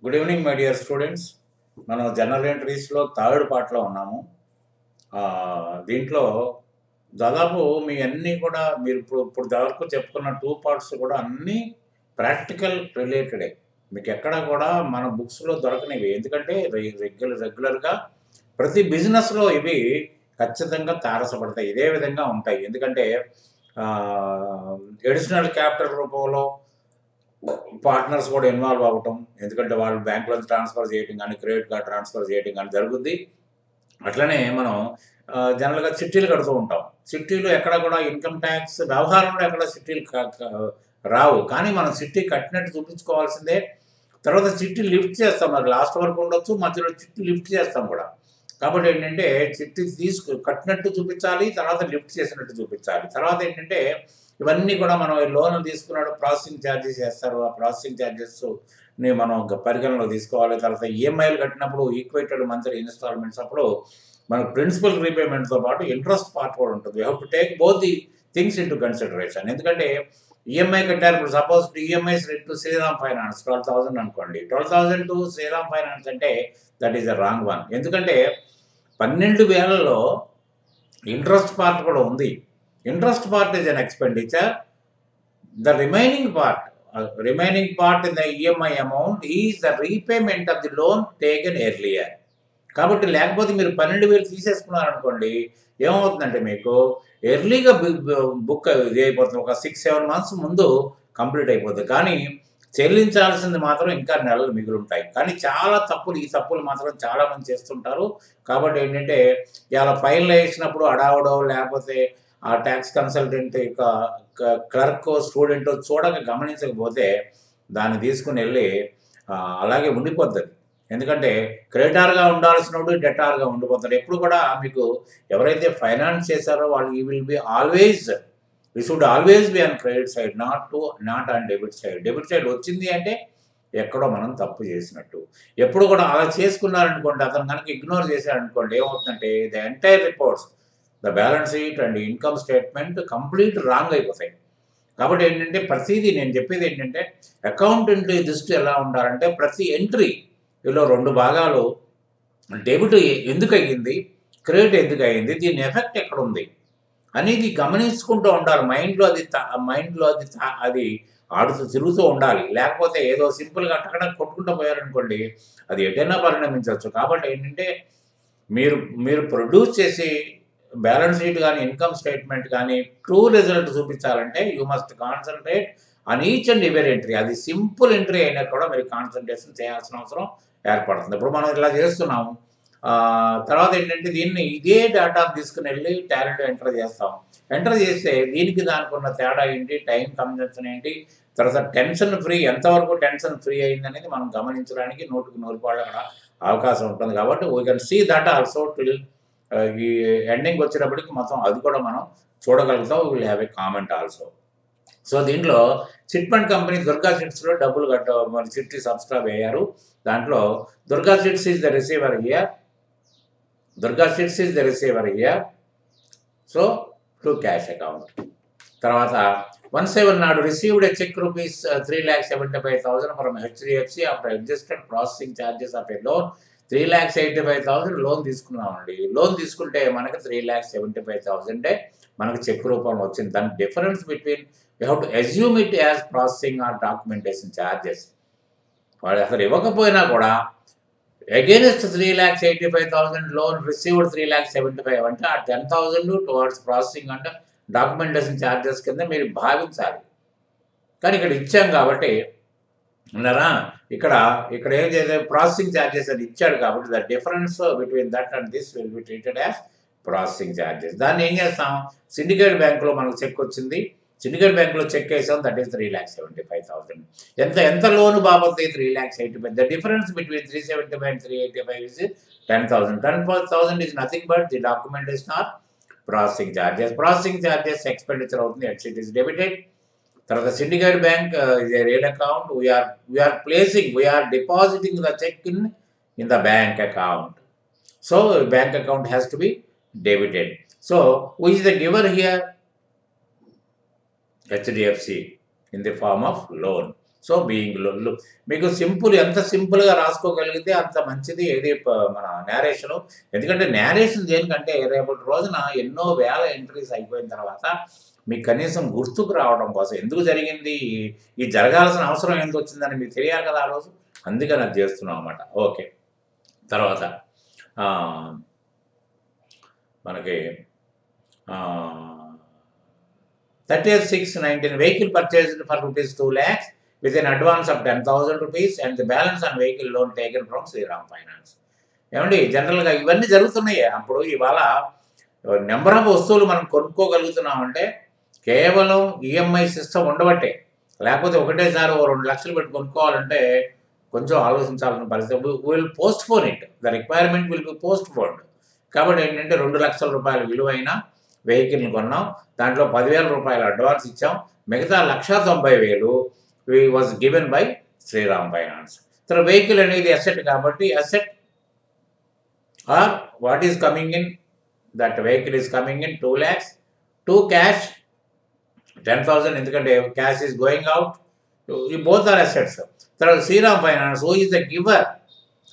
Good evening my dear students. మనం general ఎంట్రీస్లో third పార్ట్లో ఉన్నాము. దీంట్లో దాదాపు మీ అన్నీ కూడా మీరు ఇప్పుడు దాదాపు చెప్పుకున్న 2 పార్ట్స్ కూడా అన్నీ ప్రాక్టికల్ రిలేటెడే. మీకు ఎక్కడ కూడా మన బుక్స్లో దొరకనివి. ఎందుకంటే రెగ్యులర్గా ప్రతి బిజినెస్లో ఇవి ఖచ్చితంగా తారసపడతాయి. ఇదే విధంగా ఉంటాయి. ఎందుకంటే అడిషనల్ క్యాపిటల్ రూపంలో పార్ట్నర్స్ కూడా ఇన్వాల్వ్ అవ్వటం, ఎందుకంటే వాళ్ళు బ్యాంకులో ట్రాన్స్ఫర్ చేయడం కానీ క్రెడిట్ కార్డ్ ట్రాన్స్ఫర్ చేయడం కానీ జరుగుద్ది. అట్లనే మనం జనరల్గా చిట్టీలు కడుతూ ఉంటాం. చిట్టీలు ఎక్కడ కూడా ఇన్కమ్ ట్యాక్స్ వ్యవహారంలో ఎక్కడ చిట్టీలు రావు, కానీ మనం చిట్టీ కట్టినట్టు చూపించుకోవాల్సిందే. తర్వాత చిట్టి లిఫ్ట్ చేస్తాం, మరి లాస్ట్ వరకు ఉండొచ్చు, మధ్యలో చిట్టి లిఫ్ట్ చేస్తాం కూడా. కాబట్టి ఏంటంటే చిట్టి కట్టినట్టు చూపించాలి, తర్వాత లిఫ్ట్ చేసినట్టు చూపించాలి. తర్వాత ఏంటంటే ఇవన్నీ కూడా మనం లోన్లు తీసుకున్నాడు ప్రాసెసింగ్ ఛార్జెస్ చేస్తారు. ఆ ప్రాసెసింగ్ ఛార్జెస్ని మనం పరిగణలో తీసుకోవాలి. తర్వాత ఈఎంఐలు కట్టినప్పుడు ఈక్వేటెడ్ మంత్లీ ఇన్స్టాల్మెంట్స్ అప్పుడు మనకు ప్రిన్సిపల్ రీపేమెంట్తో పాటు ఇంట్రెస్ట్ పార్ట్ కూడా ఉంటుంది. We have to take both the things into consideration. ఎందుకంటే ఈఎంఐ కట్టారు, ఇప్పుడు suppose EMIs rate to Shriram Finance 12,000 అనుకోండి. 12,000 టు శ్రీరామ్ ఫైనాన్స్ అంటే that is the wrong one. ఎందుకంటే 12,000లో ఇంట్రెస్ట్ పార్ట్ కూడా ఉంది. Interest part is an expenditure. The remaining part in the EMI amount is the repayment of the loan taken earlier. కాబట్టి లేకపోతే మీరు 12,000 తీసేసుకున్నారనుకోండి, ఏమవుతుందంటే మీకు ఎర్లీగా బుక్ ఇది అయిపోతుంది. ఒక 6-7 మంత్స్ ముందు కంప్లీట్ అయిపోతుంది. కానీ చెల్లించాల్సింది మాత్రం ఇంకా నెలలు మిగిలి ఉంటాయి. కానీ చాలా తప్పులు, ఈ తప్పులు మాత్రం చాలామంది చేస్తుంటారు. కాబట్టి ఏంటంటే ఇలా ఫైల్ వేసినప్పుడు అడావడో లేకపోతే ఆ ట్యాక్స్ కన్సల్టెంట్ క్లర్క్ స్టూడెంట్ గమనించకపోతే దాన్ని తీసుకుని వెళ్ళి అలాగే ఉండిపోద్ది. ఎందుకంటే క్రెడిటార్గా ఉండాల్సినప్పుడు డెటార్గా ఉండిపోతారు. ఎప్పుడు కూడా మీకు ఎవరైతే ఫైనాన్స్ చేశారో వాళ్ళు ఈ will be always, we should always be on credit side, not on debit side. Debit side వచ్చింది అంటే ఎక్కడో మనం తప్పు చేసినట్టు. ఎప్పుడు కూడా అలా చేసుకున్నారనుకోండి, అతను కనుక ఇగ్నోర్ చేశారనుకోండి, ఏమవుతుందంటే the entire reports, the balance sheet and income statement complete wrong అయిపోతాయి. కాబట్టి ఏంటంటే ప్రతిదీ నేను చెప్పేది ఏంటంటే అకౌంటెంట్ దృష్టి ఎలా ఉండాలంటే ప్రతి ఎంట్రీలో 2 భాగాలు, డెబిట్ ఎందుకు అయ్యింది, క్రెడిట్ ఎందుకు అయ్యింది, దీని ఎఫెక్ట్ ఎక్కడ ఉంది అనేది గమనించుకుంటూ ఉండాలి. మైండ్లో అది ఆడుతూ తిరుగుతూ ఉండాలి. లేకపోతే ఏదో సింపుల్గా అక్కడ కొట్టుకుంటూ పోయారనుకోండి, అది ఎటైనా పరిణమించవచ్చు. కాబట్టి ఏంటంటే మీరు ప్రొడ్యూస్ చేసి బ్యాలెన్స్ షీట్ కానీ ఇన్కమ్ స్టేట్మెంట్ కానీ ట్రూ రిజల్ట్ చూపించాలంటే you must concentrate on each and every entry. అది సింపుల్ ఎంట్రీ అయినా కూడా మీరు కాన్సన్ట్రేషన్ చేయాల్సిన అవసరం ఏర్పడుతుంది. ఇప్పుడు మనం ఇలా చేస్తున్నాము. తర్వాత ఏంటంటే ఇదే డేటా తీసుకుని వెళ్ళి టాలెంట్ ఎంటర్ చేస్తే దీనికి దానికి ఉన్న తేడా ఏంటి, టైం కన్జంప్షన్ ఏంటి, తర్వాత టెన్షన్ ఫ్రీ ఎంతవరకు టెన్షన్ ఫ్రీ అయింది అనేది మనం గమనించడానికి 100కి 100 అక్కడ అవకాశం ఉంటుంది. కాబట్టి we can see that also till ఈ ఎండింగ్ వచ్చేటప్పటికి మొత్తం అది కూడా మనం చూడగలుగుతాం. Will have a comment also. So దీంట్లో చిట్ ఫండ్ కంపెనీ దుర్గా చిట్స్లో డబ్బులు మన చిట్టి సబ్స్క్రైబ్ అయ్యారు. దాంట్లో Durga chits is the receiver here. So to cash account. తర్వాత 17 నాడు received a cheque rupees 3,75,000 from HDFC after adjusted processing charges of a loan 3,85,000 loan తీసుకున్నామండి. లోన్ తీసుకుంటే మనకి 3,75,000 మనకు చెక్ రూపంలో వచ్చింది. దాని difference between you have to assume it as processing are documentation charges. వాళ్ళు అసలు ఇవ్వకపోయినా కూడా అగైనెస్ట్ 3,85,000 లోన్ రిసీవ్డ్ 3,75,000 అంటే ఆ 10,000 టువర్డ్స్ ప్రాసెసింగ్ అంటే డాక్యుమెంటేషన్ ఛార్జెస్ కింద మీరు భావించాలి. కానీ ఇక్కడ ఇచ్చాం కాబట్టి ఉన్నారా, ఇక్కడ ఏం చేసే ప్రాసెసింగ్ ఛార్జెస్ అది ఇచ్చాడు కాబట్టి the difference between that and this will be treated as processing charges. దాన్ని ఏం చేస్తాం, సిండికేట్ బ్యాంకులో మనకు చెక్ వచ్చింది, సిండికేట్ బ్యాంకులో చెక్ వేసాం, దట్ ఈస్ 3,75,000. ఎంత లోను బాబోతుంది 3,85,000. The difference between 375 and 385 is 10,000. 10,000 is nothing but the documentation or processing charges. Processing charges expenditure అవుతుంది, it is debited. తర్వాత syndicate bank is a real account. We are depositing the check in the bank account. So bank account has to be debited. So who is the giver here? HDFC in the form of loan. So being లొల్లు మీకు simple, ఎంత సింపుల్గా రాసుకోగలిగితే అంత మంచిది. ఏది మన నేరేషను. ఎందుకంటే narration దేనికంటే రేపటి రోజున ఎన్నో వేల ఎంట్రీస్ అయిపోయిన తర్వాత మీకు కనీసం గుర్తుకు రావడం కోసం ఎందుకు జరిగింది, ఈ జరగాల్సిన అవసరం ఎందుకు వచ్చిందని మీకు తెలియాలి కదా ఆ రోజు. అందుకని అది చేస్తున్నాం అన్నమాట. ఓకే. తర్వాత మనకి 30th 6/19 vehicle purchased for rupees 2 lakhs with an advance of 10,000 rupees and the balance on vehicle loan taken from Shriram Finance. ఏమండి జనరల్గా ఇవన్నీ జరుగుతున్నాయి. అప్పుడు ఇవాళ నెంబర్ ఆఫ్ వస్తువులు మనం కొనుక్కోగలుగుతున్నామంటే కేవలం ఈఎంఐ సిస్టమ్ ఉండబట్టే. లేకపోతే ఒకటేసారి 2 లక్షలు పెట్టి కొనుక్కోవాలంటే కొంచెం ఆలోచించాల్సిన పరిస్థితి. Will postpone it, the requirement will be postponed. కాబట్టి ఏంటంటే 2 లక్షల రూపాయల విలువైన వెహికల్ని కొన్నాం, దాంట్లో 10,000 రూపాయలు అడ్వాన్స్ ఇచ్చాం, మిగతా 1,90,000 was given by Shriram Finance. తర్వాత వెహికల్ అనేది అసెట్ కాబట్టి asset are what is coming in, that vehicle is coming in 2 lakhs, 2 cash 10,000, ఎందుకంటే క్యాష్ ఈస్ గోయింగ్ అవుట్. ఈ బోత్ ఆర్ అసెట్స్. తర్వాత Shriram Finance, who is the giver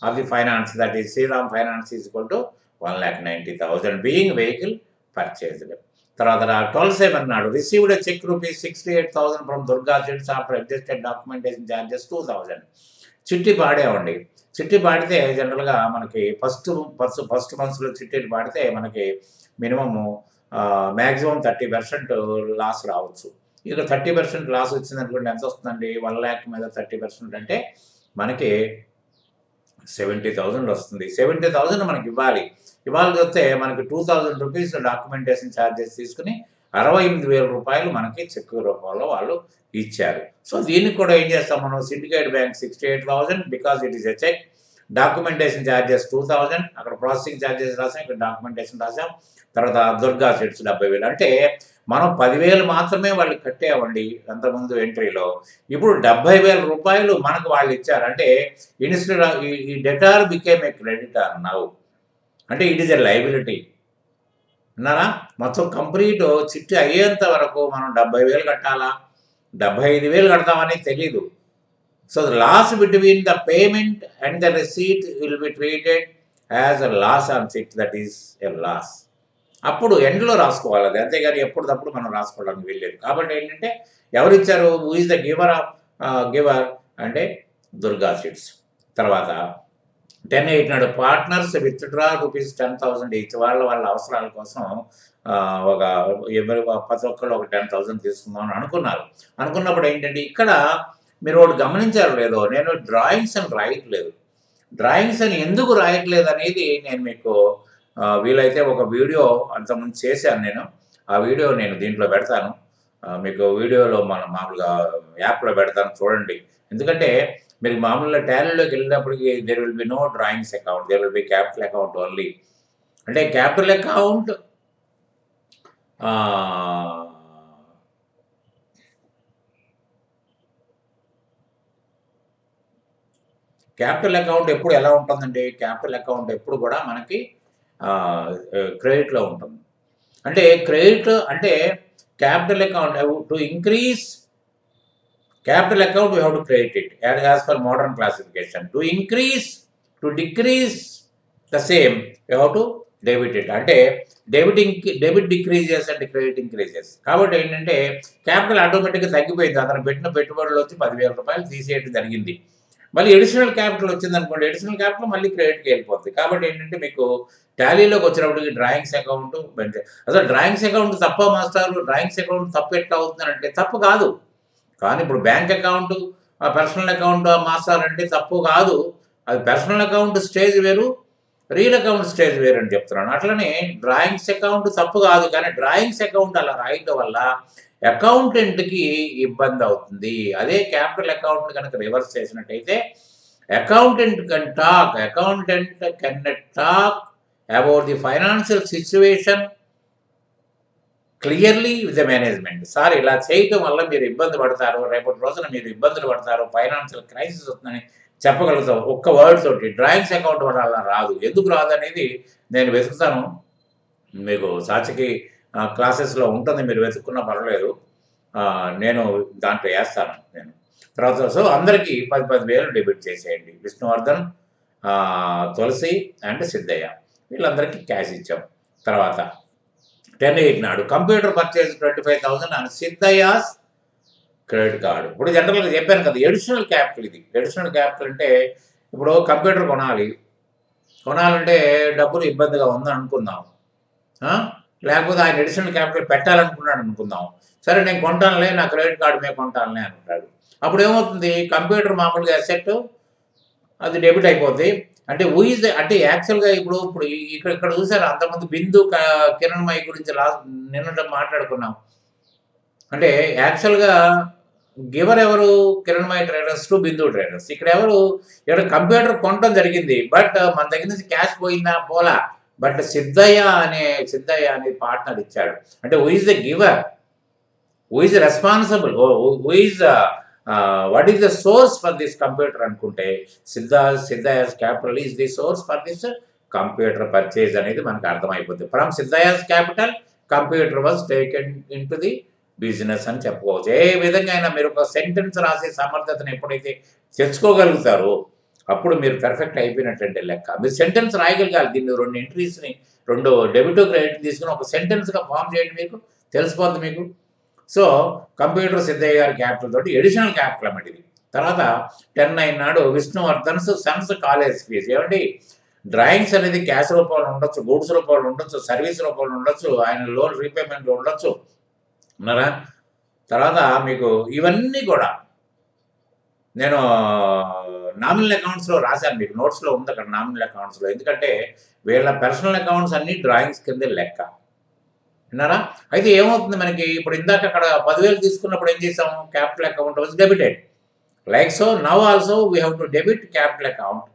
of the finance, that is Shriram Finance is equal to 1,90,000 being vehicle purchased. తర్వాత 12/7 అన్నాడు, received cheque ₹68,000 from Durga Chits after adjusted documentation charges 2,000. చిట్టి పాడేవండి. చిట్టి పాడితే జనరల్గా మనకి first మంత్స్లో చిట్టీలు పాడితే మనకి మినిమము మ్యాక్సిమం 30% లాస్ రావచ్చు. ఇక 30% లాస్ వచ్చిందనుకోండి, ఎంత వస్తుందండి? 1 lakh మీద 30% అంటే మనకి 70,000 వస్తుంది. 70,000 మనకి ఇవ్వాలి. ఇవాళ వస్తే మనకి 2,000 రూపీస్ డాక్యుమెంటేషన్ ఛార్జెస్ తీసుకుని 68,000 రూపాయలు మనకి చెక్ రూపంలో వాళ్ళు ఇచ్చారు. సో దీనికి కూడా ఏం చేస్తాం మనం? Syndicate Bank 68,000 because it is a cheque, documentation charges 2,000, అక్కడ ప్రాసెసింగ్ ఛార్జెస్ రాసాం, ఇక్కడ డాక్యుమెంటేషన్ రాసాం. తర్వాత దుర్గా సెట్స్ 70,000. అంటే మనం 10,000 మాత్రమే వాళ్ళకి కట్టేవండి అంతకుముందు ఎంట్రీలో. ఇప్పుడు 70,000 రూపాయలు మనకు వాళ్ళు ఇచ్చారు. అంటే ఇన్స్టెడ్ ఈ debtor became a creditor now. అంటే ఇట్ ఈస్ ఎ లైబిలిటీ. విన్నారా? మొత్తం కంప్లీట్ చిట్టి అయ్యేంత వరకు మనం 70,000 కట్టాలా, 75,000 కడతామని తెలీదు. So the loss between the payment and the receipt will be treated as a loss on chit, that is a loss. అప్పుడు ఎండ్లో రాసుకోవాలి అది, అంతేగాని ఎప్పుడప్పుడు మనం రాసుకోవడానికి వెళ్ళలేదు. కాబట్టి ఏంటంటే ఎవరిచ్చారు? హూ ఈజ్ ద గివర్ అంటే దుర్గా చిట్స్. తర్వాత 10/8 నాడు పార్ట్నర్స్ విత్డ్రా ₹10,000 ఈచ్. వాళ్ళ అవసరాల కోసం ఒక ప్రతి ఒక్కళ్ళు ఒక 10,000 తీసుకుందాం అని అనుకున్నప్పుడు ఏంటంటే ఇక్కడ మీరు ఒకటి గమనించారు లేదో, నేను డ్రాయింగ్స్ అని రాయట్లేదు. డ్రాయింగ్స్ అని ఎందుకు రాయట్లేదు అనేది నేను మీకు వీలైతే ఒక వీడియో అంతకుముందు చేశాను నేను. ఆ వీడియో నేను దీంట్లో పెడతాను. మీకు వీడియోలో మనం మామూలుగా యాప్లో పెడతాను, చూడండి. ఎందుకంటే మీరు మామూలుగా టాలీలోకి వెళ్ళినప్పటికీ there will be no drawings account, there will be capital account only. అంటే క్యాపిటల్ అకౌంట్ ఎప్పుడు ఎలా ఉంటుందండి? క్యాపిటల్ అకౌంట్ ఎప్పుడు కూడా మనకి క్రెడిట్లో ఉంటుంది. అంటే క్రెడిట్ అంటే capital account to increase capital account we have to credit it as per modern classification. To increase, to decrease the same we have to debit it. అంటే debit decreases and credit increases. కాబట్టి ఏంటంటే capital ఆటోమేటిక్గా తగ్గిపోయింది. అతను పెట్టిన పెట్టుబడులు వచ్చి 10,000 రూపాయలు తీసేయడం జరిగింది. మళ్ళీ ఎడిషనల్ క్యాపిటల్ వచ్చింది అనుకోండి, ఎడిషనల్ క్యాపిటల్ మళ్ళీ క్రెడిట్కి వెళ్ళిపోతుంది. కాబట్టి ఏంటంటే మీకు టాలీలోకి వచ్చినప్పటికి డ్రాయింగ్స్ అకౌంట్, అసలు డ్రాయింగ్స్ అకౌంట్ తప్ప మాస్టారు, డ్రాయింగ్స్ అకౌంట్ తప్పు ఎట్లా అవుతుందంటే తప్పు కాదు. కానీ ఇప్పుడు బ్యాంక్ అకౌంట్, పర్సనల్ అకౌంట్ మార్చాలంటే తప్పు కాదు. అది పర్సనల్ అకౌంట్ స్టేజ్ వేరు, రియల్ అకౌంట్ స్టేజ్ వేరు అని చెప్తున్నాను. అట్లనే డ్రాయింగ్స్ అకౌంట్ తప్పు కాదు, కానీ డ్రాయింగ్స్ అకౌంట్ అలా రాయటం వల్ల అకౌంటెంట్కి ఇబ్బంది అవుతుంది. అదే క్యాపిటల్ అకౌంట్ కనుక రివర్స్ చేసినట్టయితే accountant can talk about the financial situation clearly with the management. Sir ఇలా చేయటం వల్ల మీరు ఇబ్బంది పడతారు, రేపటి రోజున మీరు ఇబ్బందులు పడతారు, ఫైనాన్షియల్ క్రైసిస్ వస్తుందని చెప్పగలుగుతాం ఒక్క వర్డ్ తోటి. డ్రాయింగ్స్ అకౌంట్ వల్ల అలా రాదు. ఎందుకు రాదు అనేది నేను వెతుకుతాను, మీకు సాక్షికి క్లాసెస్లో ఉంటుంది, మీరు వెతుక్కున్నా పర్వాలేదు, నేను దాంట్లో వేస్తాను నేను. తర్వాత సో అందరికీ 10,000 డెబిట్ చేసేయండి. విష్ణువర్ధన్, తులసి అండ్ సిద్ధయ్య వీళ్ళందరికీ క్యాష్ ఇచ్చాం. తర్వాత 10/8 నాడు computer purchase 25,000 and Siddhayya's credit card. ఇప్పుడు జనరల్గా చెప్పాను కదా, ఎడిషనల్ క్యాపిటల్ ఇది. ఎడిషనల్ క్యాపిటల్ అంటే ఇప్పుడు కంప్యూటర్ కొనాలంటే డబ్బులు ఇబ్బందిగా ఉందని అనుకుందాం. లేకపోతే ఆయన ఎడిషనల్ క్యాపిటల్ పెట్టాలనుకున్నాడు అనుకుందాం. సరే నేను కొంటానులే, నా క్రెడిట్ కార్డు మీద కొంటానులే అంటాడు. అప్పుడు ఏమవుతుంది, కంప్యూటర్ మామూలుగా అసెట్ అది డెబిట్ అయిపోద్ది. అంటే అంటే యాక్చువల్గా ఇప్పుడు ఇక్కడ చూసారు అంతకుముందు బిందు కిరణ్మయి గురించి నిన్న మాట్లాడుకున్నాం. అంటే యాక్చువల్గా గివర్ ఎవరు, Kiranmayi traders to Bindu traders. ఇక్కడ కంప్యూటర్ కొనడం జరిగింది, బట్ మన దగ్గర నుంచి క్యాష్ పోలా. బట్ సిద్ధయ్య అనే పార్ట్నర్ ఇచ్చాడు. అంటే who is the giver, who is responsible, who is what is the source for this computer అనుకుంటే Siddhayya's capital is the source for this computer purchase అనేది మనకు అర్థమైపోతుంది. From Siddhayya's capital computer was taken in to the business అని చెప్పుకోవచ్చు. ఏ విధంగా అయినా మీరు ఒక సెంటెన్స్ రాసే సమర్థతను ఎప్పుడైతే తెచ్చుకోగలుగుతారో అప్పుడు మీరు పర్ఫెక్ట్ అయిపోయినట్టు లెక్క. మీరు సెంటెన్స్ రాయగలగాలి. దీన్ని 2 ఎంట్రీస్ని 2 డెబిట్ క్రెడిట్ తీసుకుని ఒక సెంటెన్స్గా ఫామ్ చేయండి, మీకు తెలిసిపోద్ది మీకు. సో కంప్యూటర్ సిద్ధయ్య గారి క్యాపిటల్ తోటి ఎడిషనల్ క్యాపిటల్ అన్నమాట ఇది. తర్వాత 10/9 నాడు విష్ణువర్ధన్ సన్స్ కాలేజ్ ఫీజు. ఏమండి, డ్రాయింగ్స్ అనేది క్యాష్ రూపంలో ఉండొచ్చు, గూడ్స్ రూపంలో ఉండొచ్చు, సర్వీస్ రూపంలో ఉండొచ్చు, ఆయన లోన్ రీపేమెంట్ ఉండొచ్చు ఉన్నారా. తర్వాత మీకు ఇవన్నీ కూడా నేను నామినల్ అకౌంట్స్లో రాశాను, మీకు నోట్స్లో ఉంది అక్కడ నామినల్ అకౌంట్స్లో. ఎందుకంటే వీళ్ళ పర్సనల్ అకౌంట్స్ అన్ని డ్రాయింగ్స్ కింద లెక్క, విన్నారా. అయితే ఏమవుతుంది మనకి, ఇప్పుడు ఇందాక అక్కడ 10,000 తీసుకున్నప్పుడు ఏం చేసాము, capital account was debited. Like so now also we have to debit capital account.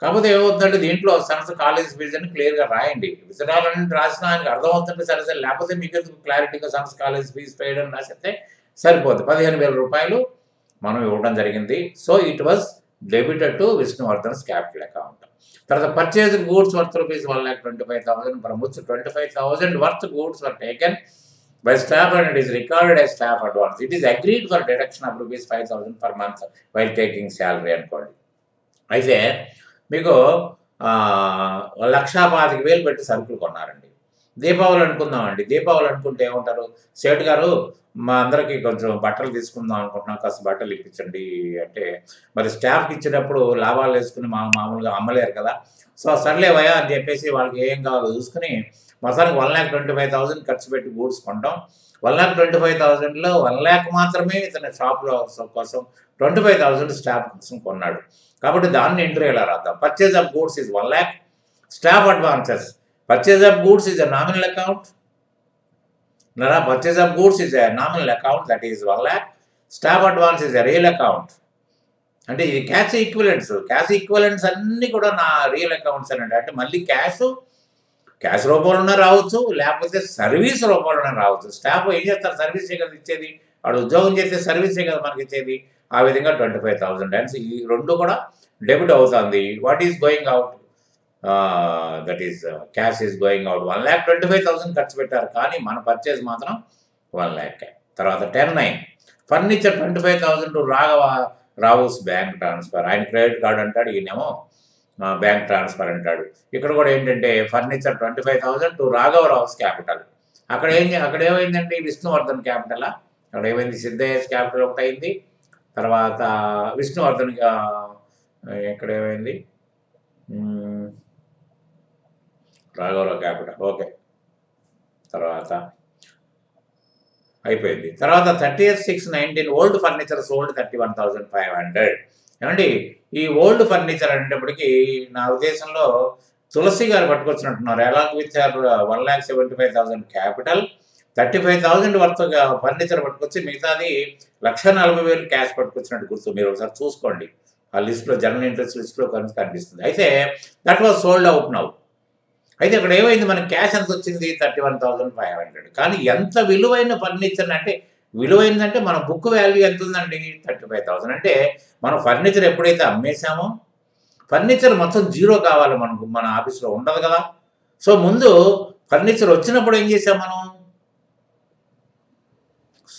కాకపోతే ఏమవుతుందంటే దీంట్లో సన్స్ కాలేజ్ ఫీజు అని క్లియర్గా రాయండి. విసరాలని రాసినా ఆయనకు అర్థమవుతుంటే సరే, లేకపోతే మీకు ఎందుకు క్లారిటీగా సన్స్ కాలేజ్ ఫీజు పేడ్ అని రాసిస్తే సరిపోతుంది. 15,000 రూపాయలు మనం ఇవ్వడం జరిగింది. So it was debited to Vishnuvardhan's capital account. తర్వాత purchase goods worth rupees 1,25,000 from which 25,000 worth goods were taken by staff and it is recorded as staff advance. It is agreed for deduction of rupees 5,000 per month while taking salary అనుకోండి. అయితే మీకు 1,25,000 పెట్టి సరుకులు కొన్నారండి. దీపావళి అనుకుందామండి. దీపావళి అనుకుంటే ఏమంటారు, సేటు గారు మా అందరికీ కొంచెం బట్టలు తీసుకుందాం అనుకుంటున్నాం, కాస్త బట్టలు ఇప్పించండి అంటే, మరి స్టాఫ్కి ఇచ్చేటప్పుడు లాభాలు వేసుకుని మామూలుగా అమ్మలేరు కదా. సో సర్లేవయ్యా అని చెప్పేసి వాళ్ళకి ఏం కావాలో చూసుకుని మొత్తానికి 1,25,000 ఖర్చు పెట్టి గూడ్స్ కొంటాం. 1,25,000లో 1,00,000 మాత్రమే ఇతని షాప్లో కోసం 25,000 స్టాఫ్ కోసం కొన్నాడు. కాబట్టి దాన్ని ఎంట్రీ ఎలా రాద్దాం. Purchase of goods is 1,00,000, staff advances. Purchase of goods is a nominal account. Purchase of goods is a nominal account, that is 1,00,000. Staff advance is a real account. అంటే ఇది క్యాష్ ఈక్వలెంట్స్ అన్నీ కూడా నా real accounts అని. అంటే మళ్ళీ cash రూపంలోనే రావచ్చు, లేకపోతే సర్వీస్ రూపంలోనే రావచ్చు. స్టాఫ్ ఏం చేస్తారు, సర్వీసే కదా ఇచ్చేది, వాడు ఉద్యోగం చేస్తే సర్వీసే కదా మనకి ఇచ్చేది. ఆ విధంగా 25,000 అండ్ ఈ రెండు కూడా డెబిట్ అవుతుంది. What is going out, that is cash is going out. 1,25,000 ఖర్చు పెట్టారు, కానీ మన పర్చేజ్ మాత్రం 1,00,000. తర్వాత 10/9 furniture 25,000 to Rao's bank transfer. ఆయన క్రెడిట్ కార్డ్ అంటాడు, ఈయనేమో బ్యాంక్ ట్రాన్స్ఫర్ అంటాడు. ఇక్కడ కూడా ఏంటంటే ఫర్నిచర్ 25,000 టు రాఘవరావుస్ క్యాపిటల్. అక్కడ ఏమైందండి, విష్ణువర్ధన్ క్యాపిటల్. అక్కడ ఏమైంది, సిద్ధయ్యస్ క్యాపిటల్ ఒకటి అయింది. తర్వాత విష్ణువర్ధన్ ఎక్కడ ఏమైంది, రాఘవరావు క్యాపిటల్. ఓకే, తర్వాత అయిపోయింది. తర్వాత 30/6/19 ఓల్డ్ ఫర్నిచర్ సోల్డ్ 31,500. ఏమండి, ఈ ఓల్డ్ ఫర్నిచర్ అనేటప్పటికీ నా ఉద్దేశంలో తులసి గారు పట్టుకొచ్చినట్టున్నారు. Along with 1,75,000 capital, 35,000 worth furniture పట్టుకొచ్చి మిగతాది 1,40,000 క్యాష్ పట్టుకొచ్చినట్టు గుర్తు. మీరు ఒకసారి చూసుకోండి, ఆ లిస్ట్లో జనరల్ ఇంట్రెస్ట్ లిస్ట్లో కనిపిస్తుంది. అయితే that was sold out now. అయితే అక్కడ ఏమైంది, మనకి క్యాష్ ఎంత వచ్చింది, 31,500. కానీ ఎంత విలువైన ఫర్నిచర్ అంటే, విలువైందంటే మన బుక్ వాల్యూ ఎంత ఉందండి, 35,000. అంటే మనం ఫర్నిచర్ ఎప్పుడైతే అమ్మేశామో, ఫర్నిచర్ మొత్తం జీరో కావాలి మనకు, మన ఆఫీస్లో ఉండదు కదా. సో ముందు ఫర్నిచర్ వచ్చినప్పుడు ఏం చేసాం మనం,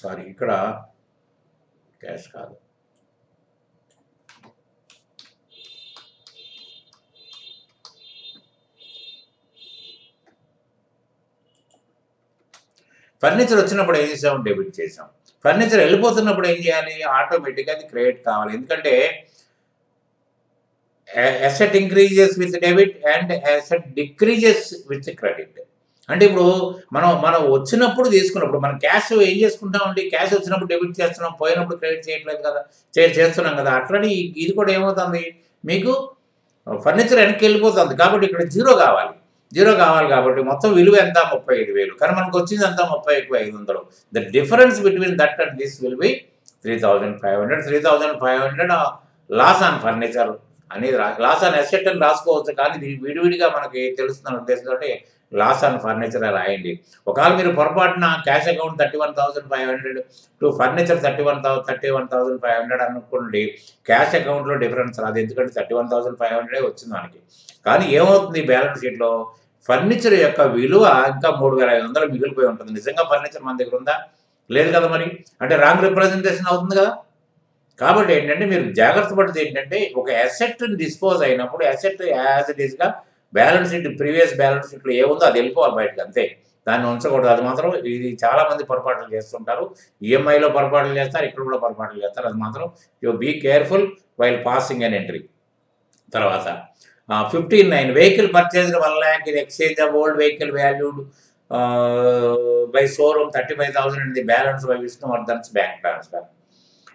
సారీ ఇక్కడ క్యాష్ కాదు, ఫర్నిచర్ వచ్చినప్పుడు ఏం చేసాం? డెబిట్ చేసాం. ఫర్నిచర్ వెళ్ళిపోతున్నప్పుడు ఏం చేయాలి? ఆటోమేటిక్గా అది క్రెడిట్ కావాలి. ఎందుకంటే asset increases with debit and asset decreases with credit. అంటే ఇప్పుడు మనం వచ్చినప్పుడు తీసుకున్నప్పుడు మనం క్యాష్ ఏం చేసుకుంటామండి? క్యాష్ వచ్చినప్పుడు డెబిట్ చేస్తున్నాం, పోయినప్పుడు క్రెడిట్ చేయట్లేదు కదా, చేస్తున్నాం కదా. అట్లనే ఇది కూడా ఏమవుతుంది మీకు? ఫర్నిచర్ వెనక్కి వెళ్ళిపోతుంది. కాబట్టి ఇక్కడ జీరో కావాలి. జీరో కావాలి కాబట్టి మొత్తం విలువ ఎంత? 35,000. కానీ మనకు వచ్చింది ఎంత? 30,500. The difference between that and this will be 3,500. 3,500 loss on furniture అనేది లాస్ ఆన్ అసెట్ అని రాసుకోవచ్చు. కానీ ఇది విడివిడిగా మనకి తెలుస్తున్న ఉద్దేశంతో లాస్ ఆన్ ఫర్నిచర్ రాయండి. ఒకవేళ మీరు పొరపాటున క్యాష్ అకౌంట్ 31,500 టు ఫర్నిచర్ 31,500 అనుకోండి, క్యాష్ అకౌంట్లో డిఫరెన్స్ రాదు. ఎందుకంటే 31,500 వచ్చింది మనకి. కానీ ఏమవుతుంది బ్యాలెన్స్ షీట్లో? ఫర్నిచర్ యొక్క విలువ ఇంకా 3,500 మిగిలిపోయి ఉంటుంది. నిజంగా ఫర్నిచర్ మన దగ్గర ఉందా? లేదు కదా. మరి అంటే రాంగ్ రిప్రజెంటేషన్ అవుతుంది కదా. కాబట్టి ఏంటంటే మీరు జాగ్రత్త పడితే ఏంటంటే ఒక అసెట్ డిస్పోజ్ అయినప్పుడు అసెట్ యాజ్ ఇట్ ఈస్గా బ్యాలెన్స్ షీట్ ప్రీవియస్ బ్యాలెన్స్ షీట్లో ఏముందో అది వెళ్ళిపోవాలి బయటకు, అంతే. దాన్ని ఉంచకూడదు. అది మాత్రం ఇది చాలామంది పొరపాట్లు చేస్తుంటారు. ఈఎంఐలో పొరపాట్లు చేస్తారు, ఇక్కడ కూడా పొరపాట్లు చేస్తారు. అది మాత్రం you be careful while passing an entry. తర్వాత 15(9) vehicle purchased 1 lakh in exchange of old vehicle valued by showroom 35,000 in the balance by Vishnuvardhan's bank transfer.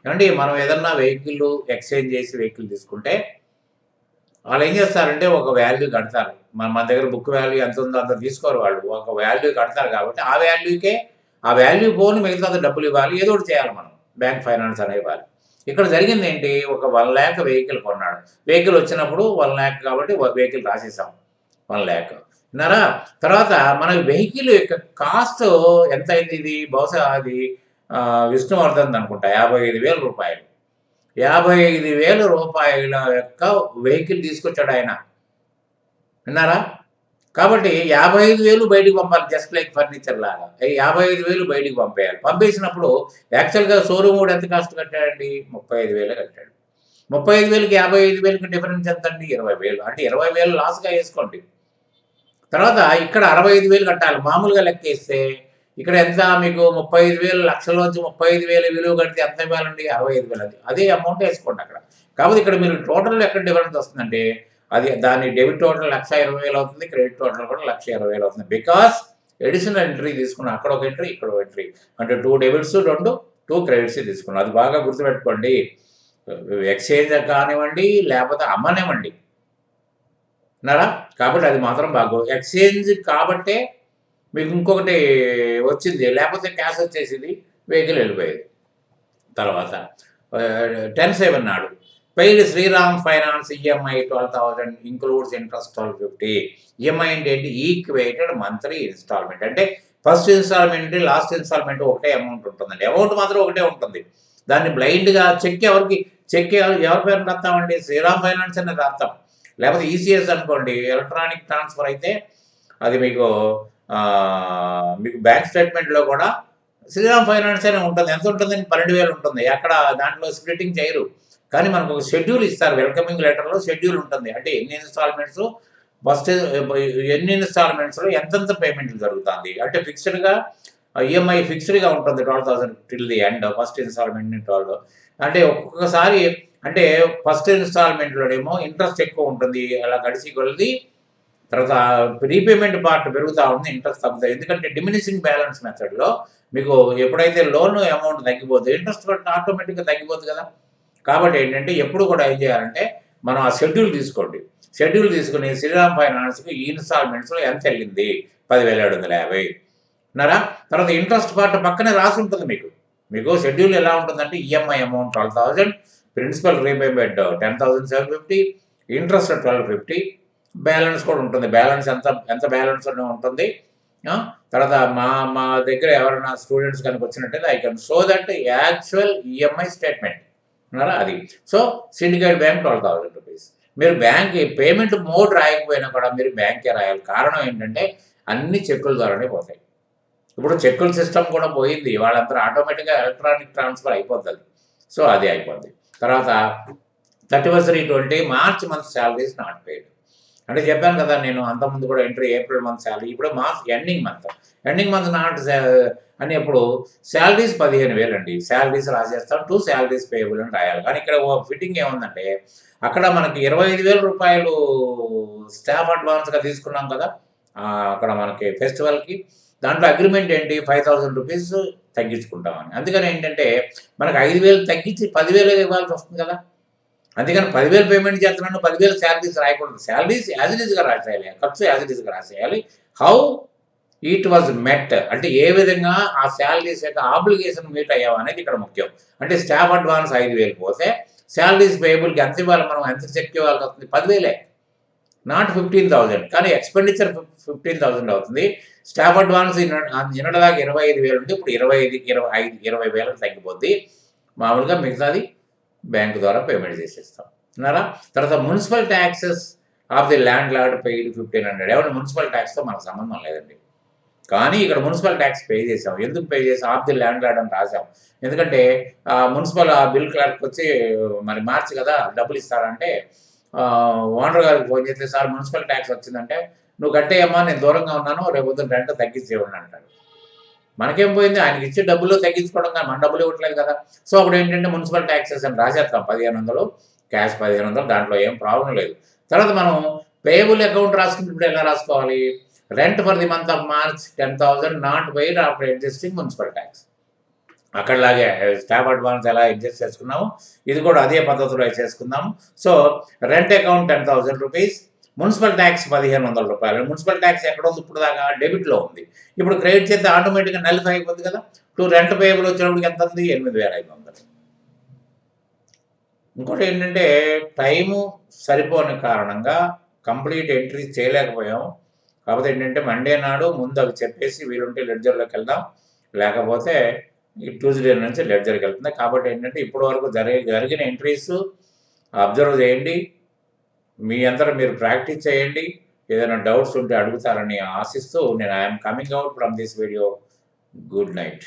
ఏమండి మనం ఏదన్నా వెహికల్ ఎక్స్చేంజ్ చేసి వెహికల్ తీసుకుంటే వాళ్ళు ఏం చేస్తారంటే ఒక వాల్యూ కడతారు. మన దగ్గర బుక్ వాల్యూ ఎంత ఉందో అంత తీసుకోరు వాళ్ళు. ఒక వాల్యూ కడతారు కాబట్టి ఆ వాల్యూ పోని మిగతా డబ్బులు ఇవ్వాలి, ఏదో ఒకటి చేయాలి మనం. బ్యాంక్ ఫైనాన్స్ అనేది ఇవ్వాలి. ఇక్కడ జరిగింది ఏంటి? ఒక 1 lakh వెహికల్ కొన్నాడు. వెహికల్ వచ్చినప్పుడు 1 lakh కాబట్టి వెహికల్ రాసేసాం 1 lakh. విన్నారా? తర్వాత మన వెహికల్ యొక్క కాస్ట్ ఎంత అయింది? ఇది బహుశా అది విష్ణువర్ధన్ అనుకుంటా 55,000 రూపాయలు. 55,000 రూపాయల యొక్క వెహికల్ తీసుకొచ్చాడు ఆయన. విన్నారా? కాబట్టి 55,000 బయటికి పంపాలి. జస్ట్ లైక్ ఫర్నిచర్ లాగా 55,000 బయటికి పంపేయాలి. పంపేసినప్పుడు యాక్చువల్గా షోరూమ్ కూడా ఎంత కాస్ట్ కట్టాడండి? 35,000 కట్టాడు. 35,000కి 55,000కి డిఫరెన్స్ ఎంత అండి? 20,000. అంటే 20,000 లాస్గా వేసుకోండి. తర్వాత ఇక్కడ 65,000 కట్టాలి. మామూలుగా లెక్క వేస్తే ఇక్కడ ఎంత మీకు? 35,000 లక్షల్లోంచి 35,000 విలువ కడితే ఎంత ఇవ్వాలండి? 65,000. అదే అమౌంట్ వేసుకోండి అక్కడ. కాబట్టి ఇక్కడ మీరు టోటల్ ఎక్కడ డిఫరెన్స్ వస్తుందంటే దాని డెబిట్ టోటల్ 1,20,000 అవుతుంది, క్రెడిట్ టోటల్ కూడా 1,20,000 అవుతుంది. బికాస్ ఎడిషనల్ ఎంట్రీ తీసుకున్నాం. అక్కడ ఒక ఎంట్రీ, ఇక్కడ ఒక ఎంట్రీ. అంటే 2 డెబిట్స్ 2 క్రెడిట్స్ తీసుకున్నాం. అది బాగా గుర్తుపెట్టుకోండి. ఎక్స్చేంజ్ కానివ్వండి, లేకపోతే అమ్మనివ్వండి. విన్నారా? కాబట్టి అది మాత్రం బాగా ఎక్స్చేంజ్ కాబట్టే మీకు ఇంకొకటి వచ్చింది, లేకపోతే క్యాష్ వచ్చేసింది, వెహికల్ వెళ్ళిపోయేది. తర్వాత 10/7 నాడు paid Shriram Finance EMI 12,000 includes interest 1250. EMI అంటే ఏంటి? Equated monthly instalment. అంటే ఫస్ట్ ఇన్స్టాల్మెంట్ లాస్ట్ ఇన్స్టాల్మెంట్ ఒకటే అమౌంట్ ఉంటుందండి. అమౌంట్ మాత్రం ఒకటే ఉంటుంది. దాన్ని బ్లైండ్గా చెక్ ఎవరి పేరు రాస్తామండి? శ్రీరామ్ ఫైనాన్స్ అని రాస్తాం. లేకపోతే ఈసీఎస్ అనుకోండి, ఎలక్ట్రానిక్ ట్రాన్స్ఫర్ అయితే అది మీకు బ్యాంక్ స్టేట్మెంట్లో కూడా శ్రీరామ్ ఫైనాన్స్ అనే ఉంటుంది. ఎంత ఉంటుందని? 12,000 ఉంటుంది. అక్కడ దాంట్లో స్ప్లిట్టింగ్ చేయరు. కానీ మనకు ఒక షెడ్యూల్ ఇస్తారు. వెల్కమింగ్ లెటర్లో షెడ్యూల్ ఉంటుంది. అంటే ఎన్ని ఇన్స్టాల్మెంట్స్, ఫస్ట్ ఎన్ని ఇన్స్టాల్మెంట్స్లో ఎంతెంత పేమెంట్లు జరుగుతుంది. అంటే ఫిక్స్డ్గా ఈఎంఐ ఫిక్స్డ్గా ఉంటుంది 12,000 till the end. First instalment 12. అంటే ఒక్కొక్కసారి అంటే ఫస్ట్ ఇన్స్టాల్మెంట్లోనేమో ఇంట్రెస్ట్ ఎక్కువ ఉంటుంది. అలా గడిచి కొలిది తర్వాత రీపేమెంట్ పార్ట్ పెరుగుతూ ఉంది, ఇంట్రెస్ట్ తగ్గుతుంది. ఎందుకంటే డిమినిషింగ్ బ్యాలెన్స్ మెథడ్లో మీకు ఎప్పుడైతే లోన్ అమౌంట్ తగ్గిపోతుంది, ఇంట్రెస్ట్ కూడా ఆటోమేటిక్గా తగ్గిపోతుంది కదా. కాబట్టి ఏంటంటే ఎప్పుడు కూడా ఏం చేయాలంటే మనం ఆ షెడ్యూల్ తీసుకోండి. షెడ్యూల్ తీసుకుని శ్రీరామ్ ఫైనాన్స్కి ఈ ఇన్స్టాల్మెంట్స్లో ఎంత వెళ్ళింది? 10,750. అన్నారా? తర్వాత ఇంట్రెస్ట్ పార్ట్ పక్కనే రాసి ఉంటుంది మీకు షెడ్యూల్ ఎలా ఉంటుందంటే EMI amount 12,000, principal repayment 10,750, interest 1,250, balance కూడా ఉంటుంది. బ్యాలెన్స్ ఎంత బ్యాలెన్స్ ఉంటుంది. తర్వాత మా దగ్గర ఎవరైనా స్టూడెంట్స్ కనుక వచ్చినట్టయితే I can show that actual EMI statement. ఉన్నారా? అది. So syndicate bank 12,000 rupees. మీరు బ్యాంక్ పేమెంట్ మోడ్ రాయకపోయినా కూడా మీరు బ్యాంకే రాయాలి. కారణం ఏంటంటే అన్ని చెక్కుల ద్వారానే పోతాయి. ఇప్పుడు చెక్కుల సిస్టమ్ కూడా పోయింది. వాళ్ళంతా ఆటోమేటిక్గా ఎలక్ట్రానిక్ ట్రాన్స్ఫర్ అయిపోతుంది. సో అది అయిపోద్ది. తర్వాత 31/20 March month salaries not paid. అంటే చెప్పాను కదా నేను అంతకుముందు కూడా ఎంట్రీ ఏప్రిల్ మంత్ శాలరీ, ఇప్పుడు ఎండింగ్ మంత్ నాట్ అని అప్పుడు శాలరీస్ 15,000 అండి. శాలరీస్ రాసేస్తాం, టు శాలరీస్ పేయబుల్ అని రాయాలి. కానీ ఇక్కడ ఫిట్టింగ్ ఏముందంటే అక్కడ మనకి 25,000 రూపాయలు స్టాఫ్ అడ్వాన్స్గా తీసుకున్నాం కదా అక్కడ మనకి ఫెస్టివల్కి. దాంట్లో అగ్రిమెంట్ ఏంటి 5,000 రూపీస్ తగ్గించుకుంటామని. అందుకని ఏంటంటే మనకు 5,000 తగ్గించి 10,000 ఇవ్వాల్సి వస్తుంది కదా. అందుకని 10,000 పేమెంట్ చేస్తున్నాను, 10,000 శాలరీస్ రాయకూడదు. శాలరీస్ యాజ్ ఇట్ ఈస్గా రాసేయాలి, ఖర్చు యాజ్ ఇట్ ఈస్గా రాసేయాలి. హౌ ఇట్ వాజ్ మెట్ అంటే ఏ విధంగా ఆ శాలరీస్ యొక్క ఆబ్లిగేషన్ మీట్ అయ్యావు అనేది ఇక్కడ ముఖ్యం. అంటే స్టాఫ్ అడ్వాన్స్ 5,000 పోతే శాలరీస్ పేయబుల్కి ఎంత ఇవ్వాలి, మనం ఎంత చెక్ ఇవ్వాల్సి వస్తుంది 10,000, నాట్ 15,000. కానీ ఎక్స్పెండిచర్ 15,000 అవుతుంది. స్టాఫ్ అడ్వాన్స్ నిన్నటిదాకా 25,000 ఉంది, ఇప్పుడు 20,000 తగ్గిపోద్ది. మామూలుగా మిగతాది బ్యాంకు ద్వారా పేమెంట్ చేసేస్తాం అన్నారా. తర్వాత municipal taxes of the land lord paid 1,500. ఏమంటే మున్సిపల్ ట్యాక్స్తో మనకు సంబంధం లేదండి. కానీ ఇక్కడ మున్సిపల్ ట్యాక్స్ పే చేసాం. ఎందుకు పే చేసాం, ఆఫ్ ది ల్యాండ్ లార్డ్ అని రాసాం. ఎందుకంటే మున్సిపల్ బిల్ క్లర్క్ వచ్చి మరి మార్చి కదా డబ్బులు ఇస్తారంటే ఓనర్ గారికి ఫోన్ చేస్తే సార్ మున్సిపల్ ట్యాక్స్ వచ్చిందంటే నువ్వు కట్టేయమ్మా, నేను దూరంగా ఉన్నాను, రేపు రెంట్ తగ్గించేవాడిని అంటాడు. మనకేం పోయింది, ఆయనకి ఇచ్చే డబ్బులు తగ్గించుకోవడం కానీ మన డబ్బులు ఇవ్వట్లేదు కదా. సో అప్పుడు ఏంటంటే మున్సిపల్ ట్యాక్సెస్ అని రాసేస్తాం 1,500, క్యాష్ 1,500, దాంట్లో ఏం ప్రాబ్లం లేదు. తర్వాత మనం పేయబుల్ అకౌంట్ రాసుకుంటే ఎలా రాసుకోవాలి, rent for the month of March 10,000 not paid after adjusting municipal tax. అక్కడలాగే స్టాఫ్ అడ్వాన్స్ ఎలా అడ్జస్ట్ చేసుకున్నాము, ఇది కూడా అదే పద్ధతిలో చేసుకుందాము. So rent account 10,000 rupees, municipal tax 1,500 రూపాయలు. మున్సిపల్ ట్యాక్స్ ఎక్కడ ఉంది, ఇప్పుడు దాకా డెబిట్లో ఉంది, ఇప్పుడు క్రెడిట్ చేస్తే ఆటోమేటిక్గా నలిఫై అయిపోతుంది కదా. రెంట్ పేయబుల్ వచ్చినప్పటికి ఎంత ఉంది, 8,500. ఇంకోటి ఏంటంటే టైము సరిపోని కారణంగా కంప్లీట్ ఎంట్రీ చేయలేకపోయాము. కాకపోతే ఏంటంటే మండే నాడు ముందు అవి చెప్పేసి వీలుంటే లెడ్జర్లోకి వెళ్దాం, లేకపోతే ఈ ట్యూస్డే నుంచి లెడ్జర్కి వెళ్తుంది. కాబట్టి ఏంటంటే ఇప్పటి వరకు జరిగిన ఎంట్రీస్ అబ్జర్వ్ చేయండి, మీ అందరూ మీరు ప్రాక్టీస్ చేయండి. ఏదైనా డౌట్స్ ఉంటే అడుగుతారని ఆశిస్తూ నేను I'm coming out from this video. Good night.